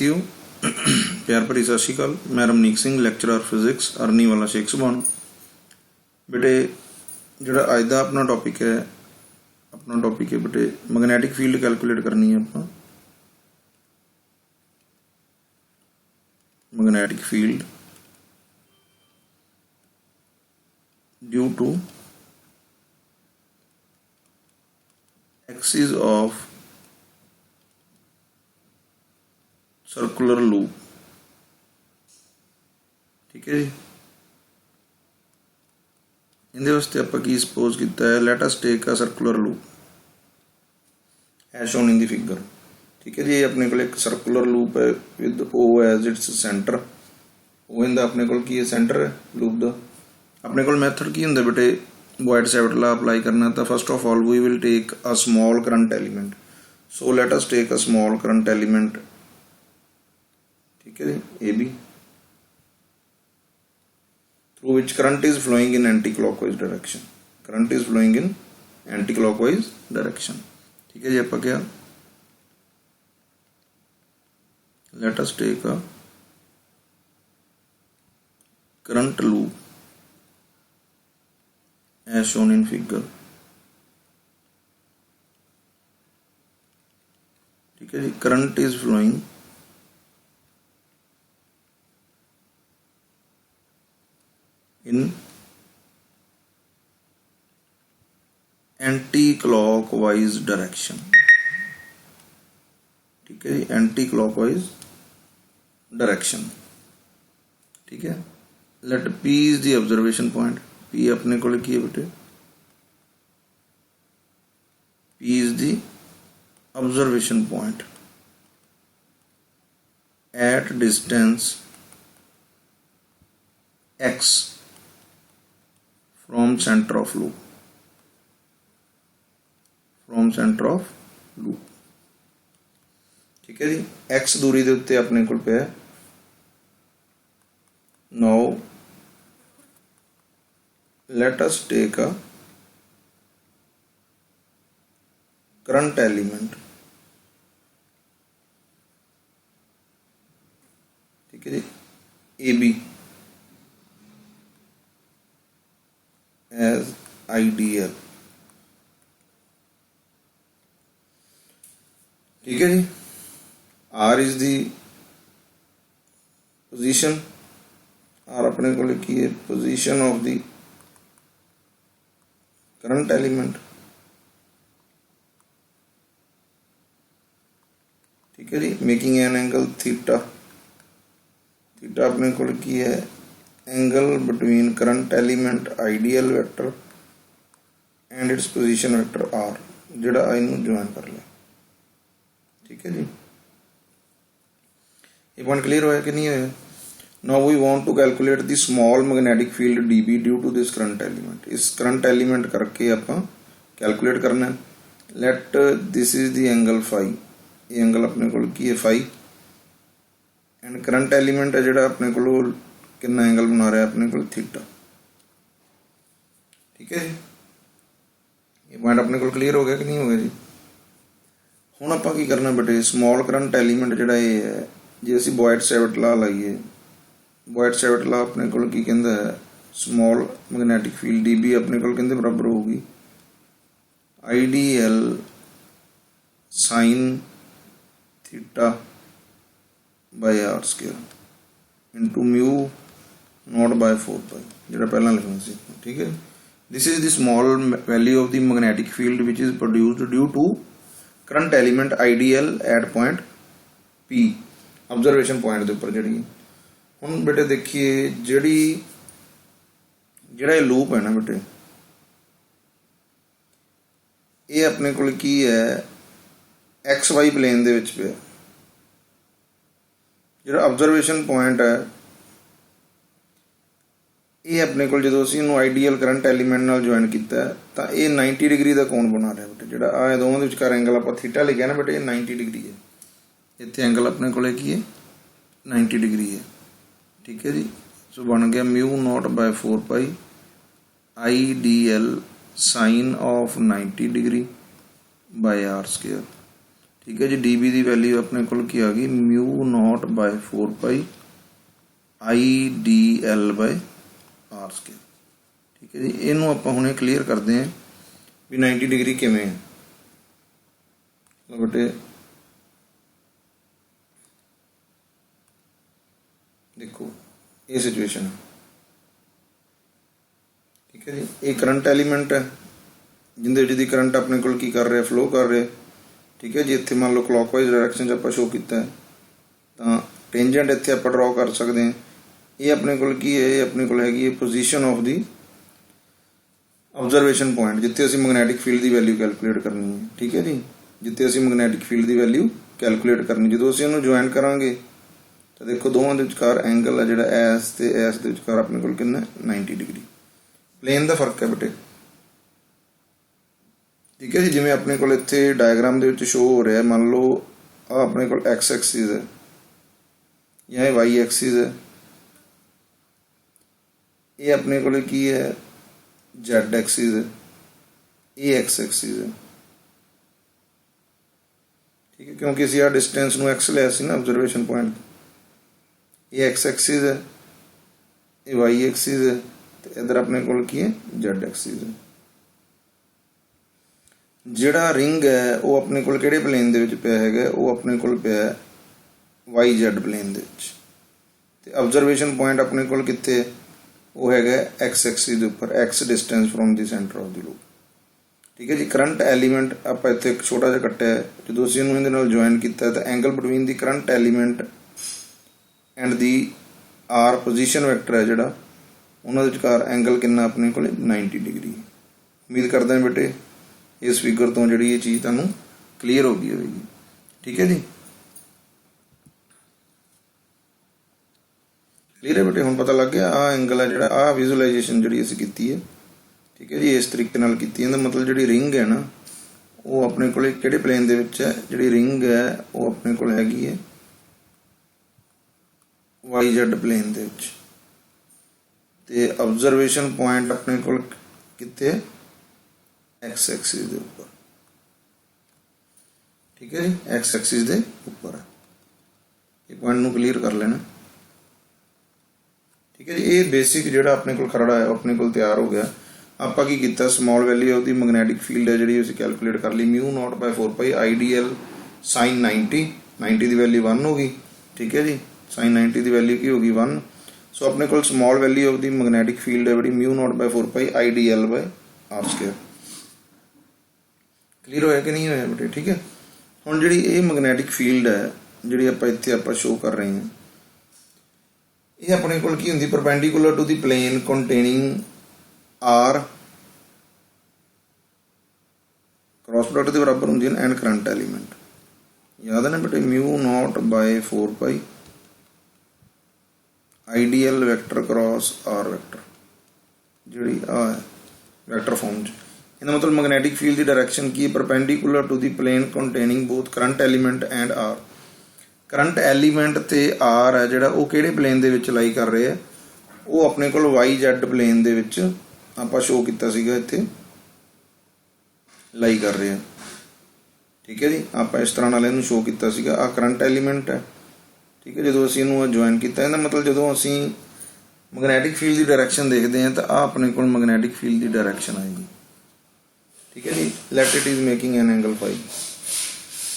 साथियों, प्यार भरी सत श्री अकाल। मैं रमनीक सिंह, लैक्चरर फिजिक्स, अरनी वाला शेख सुभान। बेटे जोड़ा अज का अपना टॉपिक है बेटे मैगनैटिक फील्ड कैलकुलेट करनी है। अपना magnetic field due to axis of circular loop. ठीक है जी, इहदे वास्ते आपां की सपोज किया है, let us take a circular loop as shown in the figure. ठीक है जी, ये अपने को एक सर्कुलर लूप है with O as its centre. O इंदा अपने को की है सेंटर है लूप दा। अपने को मैथड की हुंदा बेटे बॉयड-सैविट लॉ अप्लाई करना। तो first of all we will take a small current element. So let us take a small current element. ठीक है जी, A B, through which current is flowing in anti-clockwise direction. Current is flowing in anti-clockwise direction. ठीक है जी, आप क्या let us take a current loop as shown in figure. ठीक है जी, current is flowing in anti-clockwise direction। ठीक है जी, anti-clockwise direction. ठीक है, let P is the observation point. P अपने को की है बेटे, P is the observation point at distance x from center of loop, from center of loop। ठीक है जी, x दूरी दे उत्ते अपने को पे है। now let us take a current element। ठीक है जी, AB as ideal। ठीक है जी, R is the position। R अपने को लिखी है position of the current element। ठीक है जी, making an angle theta। Theta अपने को लिखी है angle between current element IDL vector and its position vector R, जिहड़ा आई नूं ज्वाइन कर लिया। ठीक है जी, ये पॉइंट क्लियर होया कि नहीं होया। Now we want to calculate the small magnetic field dB due to this current element. इस करंट एलिमेंट करके आपां कैलकुलेट करना है। Let this is the angle phi. ये एंगल अपने को की है फाई एंड करंट एलिमेंट है जिहड़ा अपने को कितना एंगल बना रहा है अपने को थीटा। ठीक है जी, ये पॉइंट अपने को क्लियर हो गया कि नहीं हो गया जी। हुण आपां की करना बेटे, स्मॉल करंट एलिमेंट जिहड़ा ये है, जे असीं बॉयड-सैविट लॉ लाइए, बॉयड-सैविट लॉ अपने को की कहंदा है स्मॉल मैग्नेटिक फील्ड डीबी अपने को कहंदे बराबर होगी IDL sine theta by R square into mu not by 4 pi, जो पहला लिखना सी। ठीक है, this is the small value of the magnetic field which is produced due to current element IDL at point P, observation point के उपर। जी हुण बेटे देखिए, जिहड़ा लूप है ना बेटे, ये अपने को की है XY प्लेन दे विच पे। जिहड़ा ऑब्जर्वेशन पॉइंट है ये अपने को जो असीं इहनूं आइडियल करंट एलीमेंट नाल ज्वाइन कीता तो ये 90 डिग्री का कोण बना रहा बेटे। जिहड़ा आ दोवां दे विचकार एंगल आपां थीटा लिखिआ ना बेटे, 90 डिग्री है। इत्थे एंगल अपने को की है 90 डिग्री है। ठीक है जी, सो बन गया mu not by 4 pi I D L sine of 90 degree by R square. ठीक है जी। डी बी की वैल्यू अपने को की आ गई mu not by 4 pi I D L by R square. ठीक है जी। इनू आप हुणे क्लीयर करते हैं भी 90 डिग्री किवें है। बटे देखो ये सिचुएशन है। ठीक है जी। ये करंट एलीमेंट है जिंदे जिहदी करंट अपने को की कर रहा फ्लो कर रहा। ठीक है जी। इत्थे मान लो क्लॉकवाइज डायरैक्शन च आपां शो किया है तो टेंजेंट इत्थे आपां ड्रॉ कर सकते हैं। ये अपने को की है, ये अपने को हैगी position of the observation point जिथे असीं मैगनैटिक फील्ड की वैल्यू कैलकुलेट करनी है। ठीक है जी। जिथे असीं मैगनैटिक फील्ड की वैल्यू कैलकुलेट करनी, जो असीं उहनूं ज्वाइन करांगे तो देखो दोवां दे विचकार एंगल है जिहड़ा एस ते एस दे विचकार अपने कोल कितना 90 डिग्री। प्लेन का फर्क है बेटे। ठीक है जी। जिवें अपने को इत्थे डायग्राम दे विच शो हो रहा है, मान लो आ अपने को एक्स एक्सिस है या वाई एक्सिस है, ये अपने को की है जेड एक्सिस है, ये एक्स एक्सिस है। ठीक है। क्योंकि असीं आ डिस्टेंस नूं एक्स लिया सी ना ऑब्जरवेशन पॉइंट, ये एक्स एक्सिस है, ये वाई एक्सिस है, तो इधर अपने को की है जेड एक्सिस है। जिहड़ा रिंग है वो अपने को किहड़े प्लेन दे विच पिया है, वो अपने को पिया है वाई जेड प्लेन दे विच। ते ऑब्जरवेशन पॉइंट अपने को कित्थे वो है एक्स एक्सिस के उपर, x distance from the centre of the loop. ठीक है जी। करंट एलीमेंट आप इत्थे एक छोटा जिहा कट्टिया है, जो असीं इहनूं इहदे नाल ज्वाइन कीता तो angle between the current element and the R position vector है जिहड़ा उन्हां दे विचकार एंगल कितना अपने को 90 डिग्री। उम्मीद करते हैं बेटे इस फिगर तो जिहड़ी ये चीज़ तुहानूं क्लीयर हो गई होगी। ठीक है जी। क्लीयर है बेटे। हुण पता लग गया आ एंगल है जिहड़ा आ विजुअलाइजेशन जिहड़ी असीं कीती है। ठीक है जी। इस तरीके नाल कीती है, मतलब जिहड़ी रिंग है ना वो अपने को किहड़े प्लेन दे विच है, जिहड़ी रिंग है वो अपने को हैगी है वाई जेड प्लेन दे विच, ते ऑब्जरवेशन पॉइंट अपने को कित्थे एक्स एक्सिस दे उपर। ठीक है जी। एक्स एक्सिस दे उपर है। ये पॉइंट नूं क्लीयर कर लेना। ठीक है जी। ये बेसिक जिहड़ा अपने को खरड़ा है अपने को तैयार हो गया। आपां की कीता small value of the magnetic field है जिहड़ी असीं कैलकुलेट कर ली mu not by 4 pi I D L sine 90 की वैल्यू 1 होगी। ठीक है जी। साइन 90 की वैल्यू की होगी 1। सो अपने को small value of the magnetic field है बड़ी mu not by 4 pi I D L by R square. Clear होया कि नहीं होया बेटे। ठीक है। हुण जिहड़ी ये मैगनैटिक फील्ड है जिहड़ी आपां इत्थे आपां शो कर रहे हैं, ये अपने को की हुंदी perpendicular to the plane containing R cross product के बराबर होंदी है एंड करंट एलीमेंट। याद है ना बेटे mu not by 4 pi I D L vector cross R vector जिहड़ी आ है वैक्टर फॉर्म च। इसका मतलब मैग्नेटिक फील्ड की डायरेक्शन की perpendicular to the plane containing both current element and R. Current element ते आर है जिहड़ा वो किहड़े प्लेन दे विच लाई कर रहे हैं, वो अपने कोल वाई जेड प्लेन दे विच आपां शो कीता सीगा इत्थे लाई कर रहे हैं। ठीक है जी। आप इस तरह नाल इहनूं शो कीता सीगा आ करंट एलीमेंट है। ठीक है। जो असीं इहनूं ज्वाइन कीता इहदा मतलब जो असीं मैग्नेटिक फील्ड की डायरेक्शन देखते हैं तो आ अपने को मैग्नेटिक फील्ड की डायरेक्शन आएगी। ठीक है जी। Let it is making an angle phi.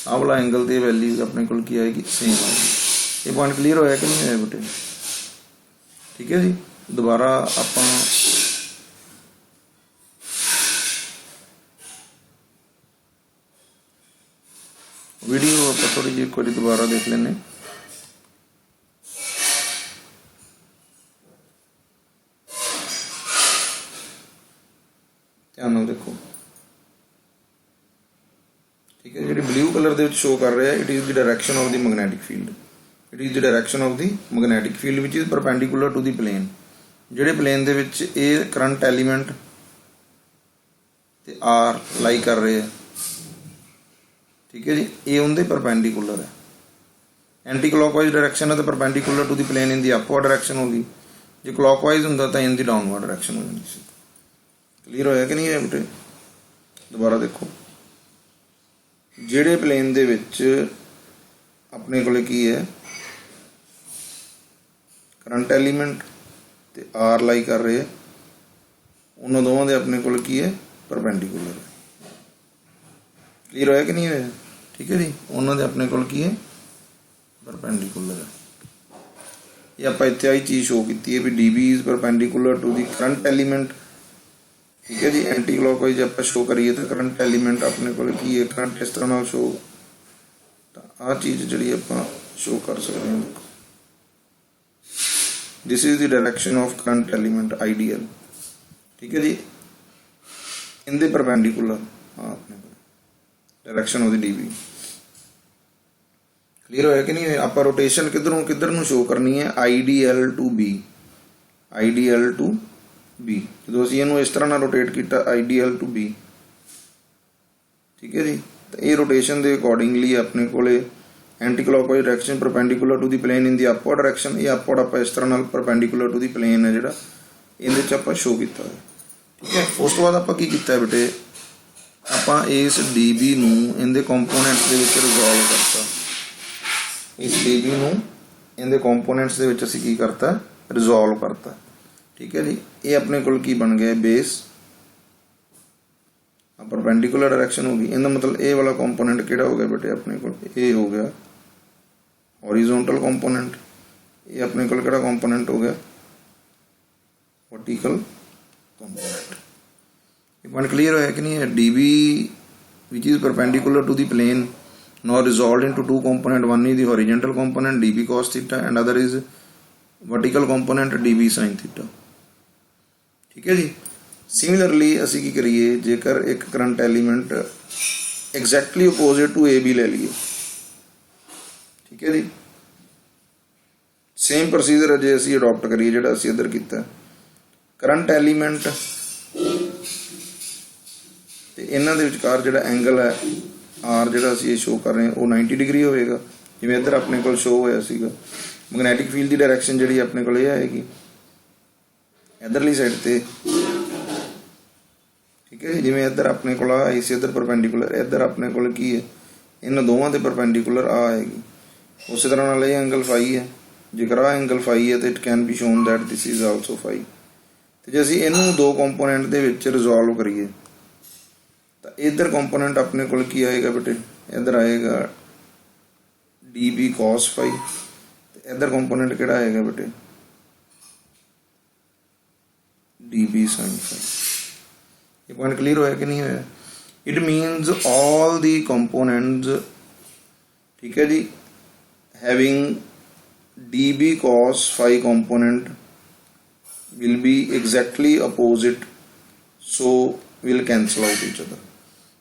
आ वाला एंगल की वैल्यू अपने को की आएगी सेम आएगी। ये पॉइंट क्लीयर होया कि नहीं होया बेटे। ठीक है जी। दोबारा आपां वीडियो आप थोड़ी जी एक बार दोबारा देख लेने। ध्यान देखो। ठीक है। जी ब्लू कलर दे शो कर रहा है it is the direction of the magnetic field. It is the direction of the magnetic field which is perpendicular to the plane. जिहड़े प्लेन दे विच ये करंट एलीमेंट ते आर लाई कर रहे हैं। ठीक है जी। ये उनके परपेंडिकुलर है। एंटी क्लॉकवाइज डायरेक्शन है तो perpendicular to the plane in the upward direction होगी। जो क्लॉकवाइज होंदा तो इन दी डाउनवर्ड डायरेक्शन हो जाती सी। क्लीयर होया कि नहीं है बेटे। दोबारा देखो। ਜਿਹੜੇ ਪਲੇਨ ਦੇ ਵਿੱਚ ਆਪਣੇ ਕੋਲੇ ਕੀ ਹੈ, ਕਰੰਟ ਐਲੀਮੈਂਟ ਤੇ ਆਰ ਲਾਈ ਕਰ ਰਹੇ ਆ, ਉਹਨਾਂ ਦੋਵਾਂ ਦੇ ਆਪਣੇ ਕੋਲ ਕੀ ਹੈ, ਪਰਪੈਂਡੀਕੂਲਰ ਹੈ। ਕਲੀਅਰ ਹੋਇਆ ਕਿ ਨਹੀਂ ਹੋਇਆ? ਠੀਕ ਹੈ ਜੀ, ਉਹਨਾਂ ਦੇ ਆਪਣੇ ਕੋਲ ਕੀ ਹੈ, ਪਰਪੈਂਡੀਕੂਲਰ ਹੈ। ਇਹ ਆਪਾਂ ਇੱਥੇ ਆਹੀ ਚੀਜ਼ ਸ਼ੋ ਕੀਤੀ ਹੈ ਵੀ D B is perpendicular to the current element. ਠੀਕ ਹੈ ਜੀ, ਐਂਟੀ ਕਲੌਕਵਾਈਜ਼ ਆਪਾਂ ਸ਼ੋ ਕਰੀਏ ਤਾਂ ਕਰੰਟ ਐਲੀਮੈਂਟ ਆਪਣੇ ਕੋਲ ਕੀ ਹੈ, ਕਰੰਟ ਇਸ ਤਰ੍ਹਾਂ ਨਾਲ ਸ਼ੋ, ਤਾਂ ਆਹ ਚੀਜ਼ ਜਿਹੜੀ ਆਪਾਂ ਸ਼ੋ ਕਰ ਸਕਦੇ ਹਾਂ। ਦੇਖੋ, this is the direction of current element ideal. ਠੀਕ ਹੈ ਜੀ, ਇਹਦੇ ਪਰਪੈਂਡੀਕੂਲਰ ਹਾਂ ਆਪਣੇ ਕੋਲ direction of the D B. Clear ਹੋਇਆ ਕਿ ਨਹੀਂ? ਆਪਾਂ ਰੋਟੇਸ਼ਨ ਕਿੱਧਰ ਨੂੰ ਸ਼ੋ ਕਰਨੀ ਹੈ, ਆਈਡੀਐਲ ਟੂ ਬੀ, ਆਈਡੀਐਲ ਟੂ ਬੀ। ਜਦੋਂ ਅਸੀਂ ਇਹਨੂੰ ਇਸ ਤਰ੍ਹਾਂ ਨਾਲ ਰੋਟੇਟ ਕੀਤਾ ਆਈਡੀਐਲ ਟੂ ਬੀ, ਠੀਕ ਹੈ ਜੀ, ਤਾਂ ਇਹ ਰੋਟੇਸ਼ਨ ਦੇ ਅਕੋਰਡਿੰਗਲੀ ਆਪਣੇ ਕੋਲੇ anti clockwise direction perpendicular to the plane in the upward direction. ਇਹ ਅਪਵਰਡ ਆਪਾਂ ਇਸ ਤਰ੍ਹਾਂ ਨਾਲ ਪਰਪੈਂਡੀਕੂਲਰ ਟੂ ਦੀ ਪਲੇਨ ਹੈ ਜਿਹੜਾ ਇਹਦੇ 'ਚ ਆਪਾਂ ਸ਼ੋ ਕੀਤਾ ਹੈ। ਠੀਕ ਹੈ, ਉਸ ਤੋਂ ਬਾਅਦ ਆਪਾਂ ਕੀ ਕੀਤਾ ਬੇਟੇ, ਆਪਾਂ ਇਸ ਡੀ ਬੀ ਨੂੰ ਇਹਦੇ ਕੰਪੋਨੈਂਟਸ ਦੇ ਵਿੱਚ ਰਿਜ਼ੋਲਵ ਕਰਤਾ। ਇਸ ਡੀ ਬੀ ਨੂੰ ਇਹਦੇ ਕੰਪੋਨੈਂਟਸ ਦੇ ਵਿੱਚ ਅਸੀਂ ਕੀ ਕਰਤਾ, ਰਿਜ਼ੋਲਵ ਕਰਤਾ। ਠੀਕ ਹੈ ਜੀ, ਇਹ ਆਪਣੇ ਕੋਲ ਕੀ ਬਣ ਗਿਆ, ਬੇਸ ਪਰਪੈਂਡੀਕੂਲਰ ਡਾਇਰੈਕਸ਼ਨ ਹੋ ਗਈ। ਇਹਦਾ ਮਤਲਬ ਇਹ ਵਾਲਾ ਕੰਪੋਨੈਂਟ ਕਿਹੜਾ ਹੋ ਗਿਆ ਬੇਟੇ ਆਪਣੇ ਕੋਲ, ਇਹ ਹੋ ਗਿਆ ਹੌਰੀਜ਼ੌਂਟਲ ਕੰਪੋਨੈਂਟ। ਇਹ ਆਪਣੇ ਕੋਲ ਕਿਹੜਾ ਕੰਪੋਨੈਂਟ ਹੋ ਗਿਆ, वर्टिकल कंपोनेंट। ये पॉइंट क्लियर होया कि नहीं है? dB which is perpendicular to the plane now resolved into two component, one is the horizontal component dB cos theta and other is vertical component dB sin theta। ठीक है जी। Similarly असी की करिए, जेकर एक current element exactly opposite to A B ले लीए, ठीक है जी, सेम प्रोसीजर अजे असी अडॉप्ट करिए जिहड़ा असी इधर कीता। करंट एलीमेंट ते इन्हां दे विचकार जिहड़ा एंगल है आर जिहड़ा असी शो कर रहे हैं वो 90 डिग्री होएगा, जिवें इधर अपने कोल शो होया सीगा। मैग्नैटिक फील्ड की डायरैक्शन जिहड़ी अपने कोल इह आएगी इधरली साइड ते, ठीक है। जिवें इधर अपने कोल आई सी इधर परपेंडिकुलर, इधर अपने कोल की है, इन्हां दोवां दे परपेंडिकुलर आ आएगी। उस तरह नाल ये एंगल फाई है, जेकर आ एंगल फाई है तो it can be shown that this is also phi. तो जे असीं इहनूं दो कंपोनेंट दे विच रिजोल्व करिए तो इधर कंपोनेंट अपने कोल की आएगा बेटे, इधर आएगा डी बी कॉस फाई, इधर कंपोनेंट किहड़ा आएगा बेटे डी बी साइन फाई। ये पॉइंट क्लियर होया कि नहीं होया? It means all the components, ठीक है जी, having D B cos phi component will be exactly opposite, so will cancel out each other।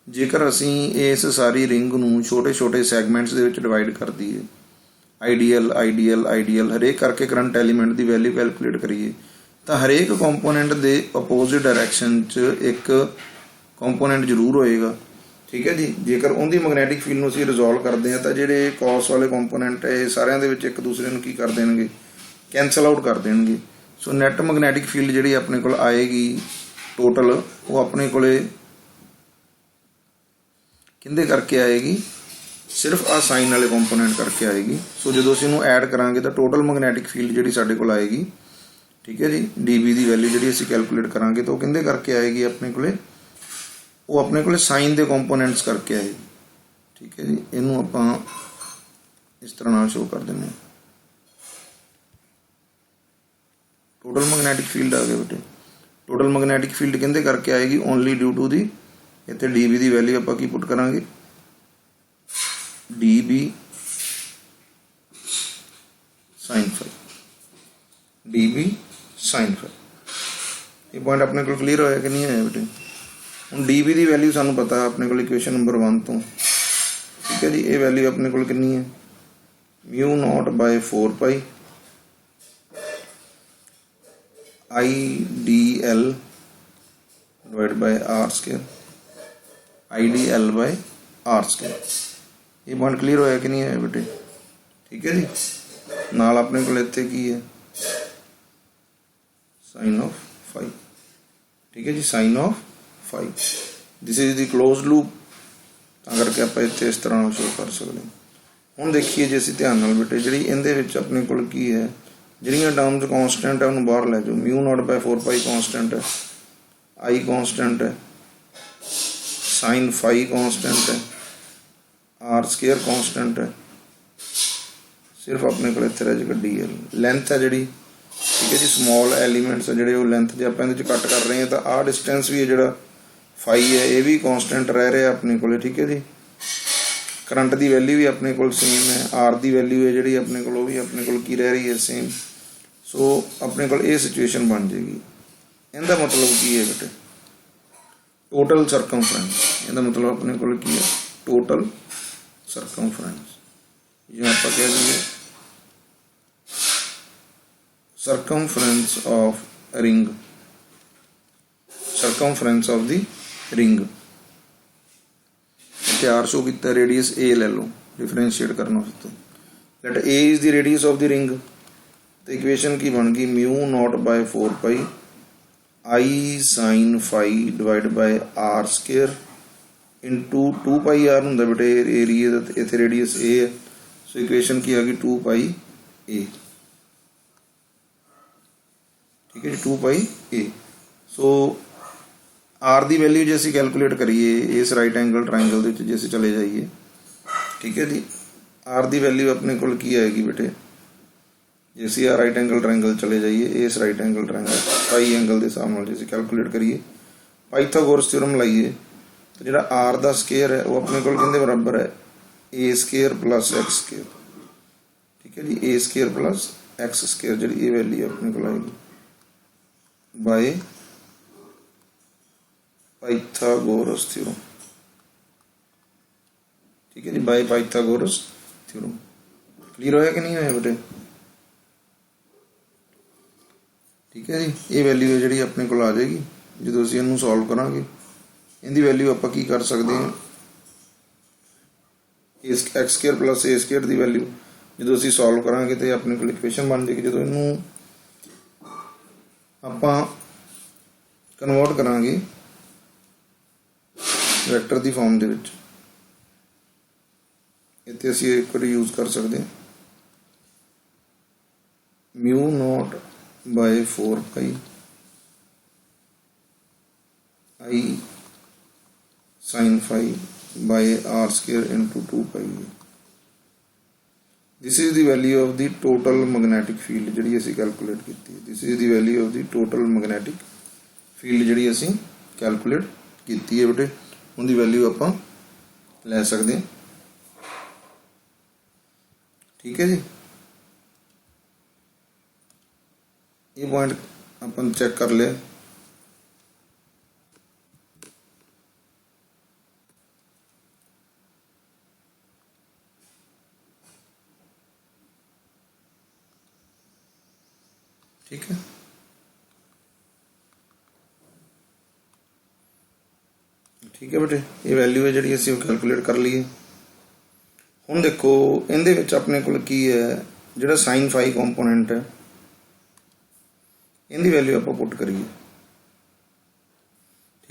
जेकर असी इस सारी रिंग नूं छोटे छोटे सैगमेंट्स दे विच डिवाइड कर दीए, आइडियल आइडियल आइडियल हरेक करके करंट एलीमेंट की वैल्यू कैलकुलेट करिए, तो हरेक कंपोनेंट दे अपोजिट डायरैक्शन च एक कंपोनेंट जरूर होएगा, ठीक है जी। जेकर उनकी मैग्नैटिक फील्ड नूं असीं रिजोल्व करते हैं तो जिहड़े कॉस वाले कंपोनेंट है सारिਆਂ ਦੇ ਵਿੱਚ एक दूसरे ਨੂੰ की कर देणगे, कैंसल आउट कर देणगे। सो नैट मैग्नैटिक फील्ड जिहड़ी अपने कोल आएगी टोटल वो अपने कोले किंदे करके आएगी, सिर्फ आ साइन वाले कंपोनेंट करके आएगी। सो जो असीं इहनूं ऐड करांगे तो टोटल मैग्नैटिक फील्ड जिहड़ी साडे कोल आएगी, ठीक है जी, डी बी की वैल्यू जिहड़ी असीं कैलकुलेट करांगे तो किंदे करके आएगी अपने कोले, वो अपने कोले साइन दे कंपोनेंट्स करके आएगी, ठीक है जी। इहनूं आपां इस तरह नाल शो कर दिंदे हां। टोटल मैग्नैटिक फील्ड आ गया बेटे, टोटल मैग्नैटिक फील्ड किंदे करके आएगी, ओनली ड्यू टू दी, इत्थे डी बी की वैल्यू आपां की पुट करांगे D B sine phi, D B sine phi. ये पॉइंट अपने को क्लीयर होया कि नहीं होया बेटे? हुण डी बी की वैल्यू सानूं पता है अपने को इक्वेशन नंबर 1 तो, ठीक है जी। ये वैल्यू अपने को कितनी है, mu not by 4 pi I D L divide by R square, I D L by R square. ये पॉइंट क्लियर होया कि नहीं है बेटे? ठीक है जी। नाल अपने को इत्थे की है साइन ऑफ फाई, ठीक है जी, sine of phi. This is the close loop, ਤਾਂ ਕਰਕੇ ਆਪਾਂ ਇੱਥੇ ਇਸ ਤਰ੍ਹਾਂ ਨਾਲ ਸ਼ੋ ਕਰ ਸਕਦੇ ਹਾਂ। ਹੁਣ ਦੇਖੀਏ ਜੇ ਅਸੀਂ ਧਿਆਨ ਨਾਲ ਬੇਟੇ, ਜਿਹੜੀ ਇਹਦੇ ਵਿੱਚ ਆਪਣੇ ਕੋਲ ਕੀ ਹੈ, ਜਿਹੜੀਆਂ ਟਰਮਸ ਕੌਂਸਟੈਂਟ ਹੈ ਉਹਨੂੰ ਬਾਹਰ ਲੈ ਜਾਓ। μ ਨੋਟ ਬਾਈ 4π ਕੌਂਸਟੈਂਟ ਹੈ, I ਕੌਂਸਟੈਂਟ ਹੈ, ਸਾਈਨ ਫਾਈ ਕੌਂਸਟੈਂਟ ਹੈ, ਆਰ ਸਕੇਅਰ ਕੌਂਸਟੈਂਟ ਹੈ, ਸਿਰਫ ਆਪਣੇ ਕੋਲ ਇੱਥੇ ਰਹਿ ਜਾਏਗਾ ਡੀ ਐਲ। ਲੈਂਥ ਹੈ ਜਿਹੜੀ, ਠੀਕ ਹੈ ਜੀ, ਸਮੋਲ ਐਲੀਮੈਂਟਸ ਹੈ ਜਿਹੜੇ, ਉਹ ਲੈਂਥ ਜੇ ਆਪਾਂ ਇਹਦੇ 'ਚ ਕੱਟ ਕਰ ਰਹੇ ਹਾਂ ਤਾਂ ਆਹ ਡਿਸਟੈਂਸ ਵੀ ਹੈ ਜਿਹੜਾ ਫਾਈ ਹੈ, ਇਹ ਵੀ ਕੌਂਸਟੈਂਟ ਰਹਿ ਰਿਹਾ ਆਪਣੇ ਕੋਲ, ਠੀਕ ਹੈ ਜੀ। ਕਰੰਟ ਦੀ ਵੈਲਿਊ ਵੀ ਆਪਣੇ ਕੋਲ ਸੇਮ ਹੈ, ਆਰ ਦੀ ਵੈਲਿਊ ਹੈ ਜਿਹੜੀ ਆਪਣੇ ਕੋਲ, ਉਹ ਵੀ ਆਪਣੇ ਕੋਲ ਕੀ ਰਹਿ ਰਹੀ ਹੈ, ਸੇਮ। ਸੋ ਆਪਣੇ ਕੋਲ ਇਹ ਸਿਚੁਏਸ਼ਨ ਬਣ ਜਾਏਗੀ। ਇਹਦਾ ਮਤਲਬ ਕੀ ਹੈ ਬੇਟੇ, ਟੋਟਲ ਸਰਕਮਫਰੈਂਸ। ਇਹਦਾ ਮਤਲਬ ਆਪਣੇ ਕੋਲ ਕੀ ਹੈ, ਟੋਟਲ ਸਰਕਮਫਰੈਂਸ, ਜਾਂ ਆਪਾਂ ਕਹਿ ਦਈਏ circumference of ring, circumference of the ring. ਤਿਆਰ ਸ਼ੋ ਕੀਤਾ, ਰੇਡੀਅਸ A ਲੈ ਲਓ, ਡਿਫਰੈਂਸ਼ੀਏਟ ਕਰਨਾ ਉਸ ਤੋਂ। Let A is the radius of the ring, ਤੇ ਇਕੁਏਸ਼ਨ ਕੀ ਬਣ ਗਈ, μ naught by 4π I sin phi divided by R square into 2πr ਹੁੰਦਾ ਬੇਟੇ ਏਰੀਏ ਦਾ, ਇੱਥੇ ਰੇਡੀਅਸ A ਹੈ। ਸੋ ਇਕੁਏਸ਼ਨ ਕੀ ਆ ਗਈ, 2πa, ਠੀਕ ਹੈ ਜੀ, 2πa। ਸੋ ਆਰ ਦੀ ਵੈਲਿਊ ਜੇ ਅਸੀਂ ਕੈਲਕੂਲੇਟ ਕਰੀਏ ਇਸ ਰਾਈਟ ਐਂਗਲ ਟਰਾਇੰਗਲ ਦੇ ਵਿੱਚ, ਜੇ ਅਸੀਂ ਚਲੇ ਜਾਈਏ, ਠੀਕ ਹੈ ਜੀ, ਆਰ ਦੀ ਵੈਲਿਊ ਆਪਣੇ ਕੋਲ ਕੀ ਆਏਗੀ ਬੇਟੇ, ਜੇ ਅਸੀਂ ਆਹ ਰਾਈਟ ਐਂਗਲ ਟਰਾਇੰਗਲ ਚਲੇ ਜਾਈਏ, ਇਸ ਰਾਈਟ ਐਂਗਲ ਟਰਾਇੰਗਲ ਪਾਈ ਐਂਗਲ ਦੇ ਹਿਸਾਬ ਨਾਲ ਜੇ ਅਸੀਂ ਕੈਲਕੂਲੇਟ ਕਰੀਏ, ਪਾਈਥਾਗੋਰਸ ਥਿਊਰਮ ਲਾਈਏ, ਤਾਂ ਜਿਹੜਾ ਆਰ ਦਾ ਸਕੇਅਰ ਹੈ ਉਹ ਆਪਣੇ ਕੋਲ ਕਿਹਦੇ ਬਰਾਬਰ ਹੈ, A square plus x square, ਠੀਕ ਹੈ ਜੀ, A square plus x square, ਜਿਹੜੀ ਇਹ ਵੈਲਿਊ ਆਪਣੇ ਕੋਲ ਆਏਗੀ ਬਾਏ ਪਾਈਥਾਗੋਰਸ ਥਿਊਰਮ, ਠੀਕ ਹੈ ਜੀ, ਬਾਏ ਪਾਈਥਾਗੋਰਸ ਥਿਊਰਮ। ਕਲੀਅਰ ਹੋਇਆ ਕਿ ਨਹੀਂ ਹੋਇਆ ਬੇਟੇ, ਠੀਕ ਹੈ ਜੀ। ਇਹ ਵੈਲਿਊ ਜਿਹੜੀ ਆਪਣੇ ਕੋਲ ਆ ਜਾਏਗੀ ਜਦੋਂ ਅਸੀਂ ਇਹਨੂੰ ਸੋਲਵ ਕਰਾਂਗੇ। ਇਹਦੀ ਵੈਲਿਊ ਆਪਾਂ ਕੀ ਕਰ ਸਕਦੇ ਹਾਂ, x square plus A square ਦੀ ਵੈਲਿਊ ਜਦੋਂ ਅਸੀਂ ਸੋਲਵ ਕਰਾਂਗੇ ਤੇ ਆਪਣੇ ਕੋਲ ਇਕੁਏਸ਼ਨ ਬਣ ਜਾਏਗੀ। ਜਦੋਂ ਇਹਨੂੰ ਆਪਾਂ ਕਨਵਰਟ ਕਰਾਂਗੇ ਵੈਕਟਰ ਦੀ ਫਾਰਮ ਦੇ ਵਿੱਚ, ਇੱਥੇ ਅਸੀਂ ਇੱਕ ਵਾਰ ਯੂਜ਼ ਕਰ ਸਕਦੇ ਹਾਂ, μ naught by 4π I sin phi by r square into 2π। This is the value of the total magnetic field ਜਿਹੜੀ ਅਸੀਂ ਕੈਲਕੂਲੇਟ ਕੀਤੀ। This is the value of the total magnetic field ਜਿਹੜੀ ਅਸੀਂ ਕੈਲਕੂਲੇਟ ਕੀਤੀ ਹੈ ਬੇਟੇ। ਉਹਦੀ ਵੈਲਿਊ ਆਪਾਂ ਲੈ ਸਕਦੇ ਹਾਂ, ਠੀਕ ਹੈ ਜੀ। ਇਹ ਪੁਆਇੰਟ ਆਪਾਂ ਚੈੱਕ ਕਰ ਲਿਆ। ठीक है, ठीक है बेटे, ये वैल्यू है जी असीं कैलकुलेट कर लीए। हुण देखो इहदे विच अपने कोल की है, जिहड़ा साइन फाई कंपोनेंट है इहदी वैल्यू आपां पुट करिए,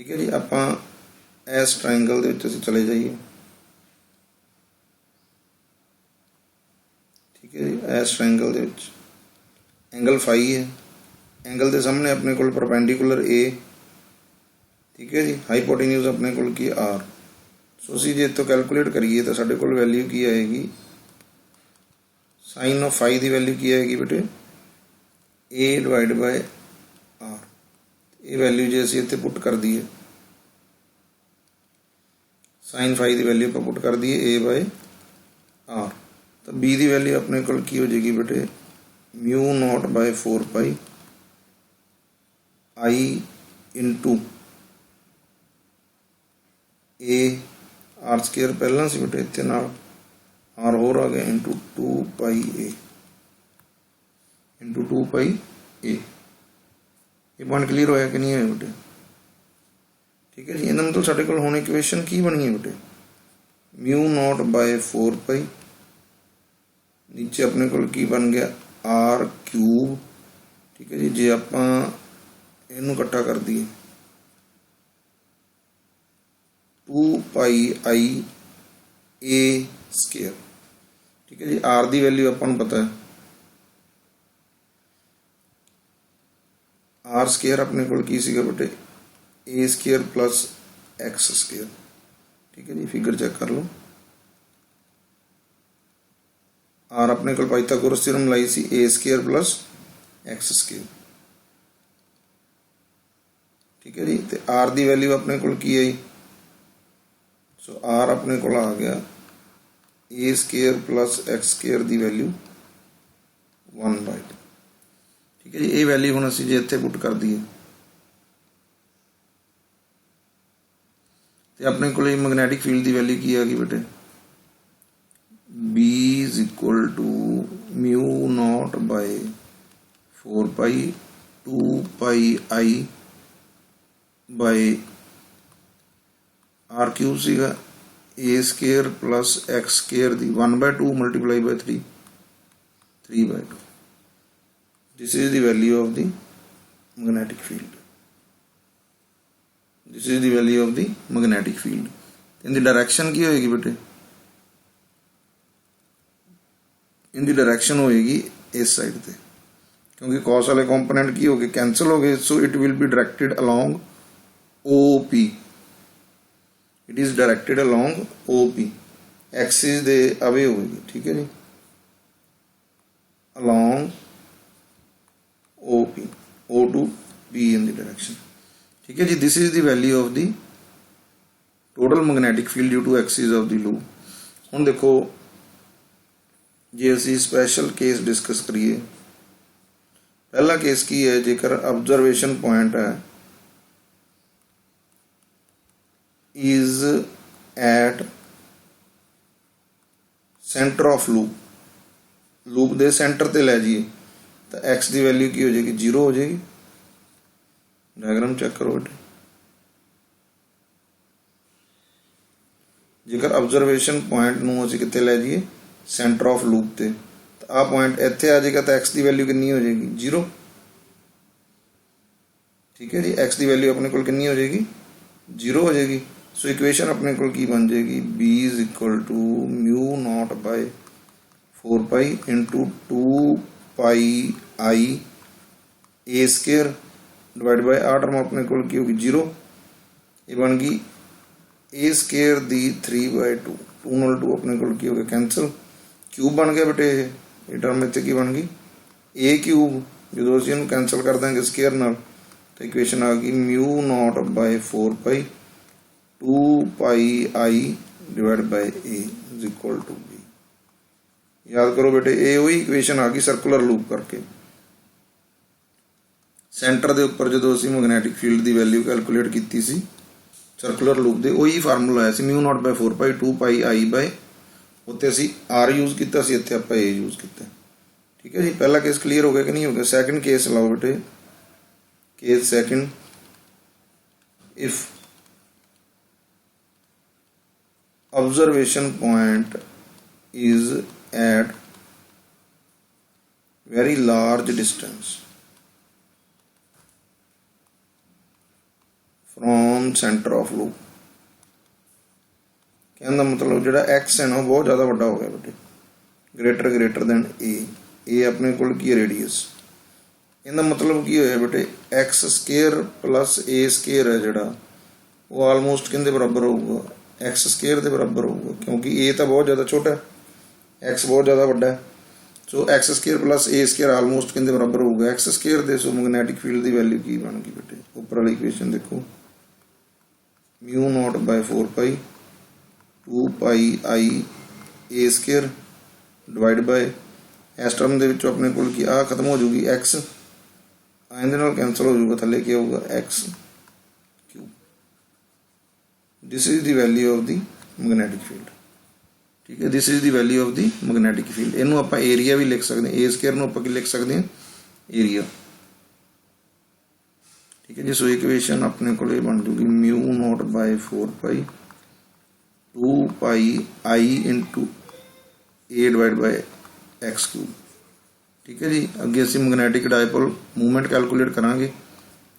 ठीक है जी। आपां इस ट्राइंगल दे विच असीं चले जाइए, ठीक है जी। इस ट्राइंगल दे विच एंगल फाई है, एंगल के सामने अपने को परपेंडिकुलर ए, ठीक है जी। हाईपोटेन्यूज अपने को की आर। सो असीं जे तो कैलकुलेट करिए तो साडे कोल वैल्यू की आएगी, साइन ऑफ फाई की वैल्यू की आएगी बेटे ए डिवाइड बाय आर। ये वैल्यू जे असीं इत्थे पुट कर दिए, साइन फाई की वैल्यू आप पुट कर दिए ए बाय आर, तो बी की वैल्यू अपने को की हो जाएगी बेटे mu not by 4π I into A R square पहला से बेटे इतने नाल आर होर आ गया इंटू 2πa इंटू 2πa। ये पॉइंट क्लीयर होया कि नहीं है बेटे, ठीक है जी। इहदा मतलब साडे कोल हुण इक्वेशन की बनी है बेटे, म्यू नॉट बाय 4π, नीचे अपने कोल की बन गया आर क्यूब, ठीक है जी। जे आपां इहनूं इकट्ठा कर दिए 2πi ए स्केयर। ठीक है जी, आर की वैल्यू अपन नूं पता है, आर स्केयर अपने कोल की सीगा बेटे ए स्केयर प्लस एक्स स्केयर। ठीक है जी, फिगर चेक कर लो। आर अपने कोल पाइथागोरस थ्योरम लाई सी ए स्केयर प्लस एक्स स्केयर। ठीक है जी, तो आर की वैल्यू अपने कोल की आई, सो आर अपने कोल आ गया ए स्केयर प्लस एक्स स्केयर की वैल्यू 1/2। ठीक है जी, ये वैल्यू हम असीं जे इत्थे पुट कर दईए तो अपने को मैगनैटिक फील्ड की वैल्यू की आ गई बेटे, B is equal to mu not by 4 pi 2 pi I by R cube सीगा A square plus x square की 1/2 multiply by 3/2। This is the value of the magnetic field. This is the value of the magnetic field. इनकी direction की होएगी बेटे, इनकी direction होएगी इस side पे, क्योंकि कॉस वाले कंपोनेंट की हो गए कैंसिल हो गए, so it will be directed along OP। It is directed along OP, axis दे अवे होगी। ठीक है जी, along OP, O to P in the direction। ठीक है जी, this is the value of the total magnetic field due to axis of the loop. हुण देखो जे असी स्पैशल केस डिस्कस करिए, पहला केस की है, जेकर ऑब्जरवेशन पॉइंट है is at centre of loop, loop they centre ते लै जाइए तो एक्स की वैल्यू की हो जाएगी 0 हो जाएगी। डायग्राम चेक करो बेटे, जेकर ऑब्जरवेशन पॉइंट नूं असीं कित्थे लै जाइए सेंटर ऑफ लूप ते, तो आ पॉइंट इत्थे आ जाएगा तो एक्स की वैल्यू कितनी हो जाएगी 0। ठीक है जी, एक्स की वैल्यू अपने कोल कितनी हो जाएगी 0 हो जाएगी। सो इक्वेशन अपने कोल की बन जाएगी B is equal to mu not by 4 pi into 2 pi I A square divide by आ टर्म अपने कोल की होगी 0। ये बन गई ए स्केयर दी 3/2, 2 ਨਾਲ 2 अपने कोल की हो गया कैंसल, क्यूब बन गया बेटे। ये टर्म इतने की बन गई ए क्यूब, जो असीं इहनूं कैंसल कर देंगे स्केयर नाल तो इक्वेशन आ गई mu not by 4 pi 2 pi I divide by A is equal to B। याद करो बेटे, ये वही इक्वेशन आ गई सर्कुलर लूप करके। सेंटर के उपर जो असीं मैग्नेटिक फील्ड की वैल्यू कैलकुलेट की सी सर्कुलर लूप दे, वही फार्मूला आया सी mu naught by 4 pi 2 pi I bye, उत्ते असीं आर यूज किया सी, इत्थे आपां ए यूज किया। ठीक है जी, पहला केस क्लीयर हो गया कि नहीं हो गया। सैकेंड केस लाओ बेटे, case second, if observation point is at very large distance from center of loop। कहने का मतलब जो एक्स है ना बहुत ज़्यादा बड़ा हो गया बेटे, ग्रेटर दैन ए अपने को रेडियस। इनका मतलब की होया बेटे x square plus A square है जोड़ा वो आलमोस्ट किंदे बराबर होगा, एक्स स्केयर के बराबर होगा, क्योंकि ए तो बहुत ज़्यादा छोटा है, एक्स बहुत ज़्यादा बड़ा है। So x square plus A square almost किंदे बराबर होगा एक्स स्केयर दे। सो मैग्नेटिक फील्ड की वैल्यू की बन गई बेटे, ऊपर वाली इक्वेशन देखो mu not by 4 pi 2 pi I A square divide by इस टर्म दे विचों अपने कोल की आ खत्म हो जाएगी एक्स, आइंदे नाल कैंसल हो जाएगा, थले क्या होगा x cube. This is the value of the magnetic field. ठीक है, this is the value of the magnetic field. इनू आप एरिया भी लिख सकते हैं, ए स्केयर नू आप लिख सकते हैं एरिया। ठीक है जी, सो इक्वेशन अपने को बन जूगी mu not by 4 pi 2 pi I into A divide by x cube. ठीक है जी, अगे असी मैग्नेटिक डायपोल मूवमेंट कैलकुलेट करांगे,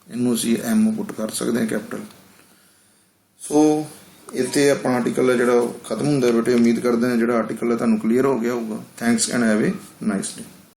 इनू असी एम पुट कर सकते हैं कैपिटल। सो ਇੱਥੇ ਆਪਣਾ ਆਰਟੀਕਲ ਹੈ ਜਿਹੜਾ ਖਤਮ ਹੁੰਦਾ ਬੇਟੇ। ਉਮੀਦ ਕਰਦੇ ਹਾਂ ਜਿਹੜਾ ਆਰਟੀਕਲ ਹੈ ਤੁਹਾਨੂੰ ਕਲੀਅਰ ਹੋ ਗਿਆ ਹੋਊਗਾ। Thanks and have A nice day.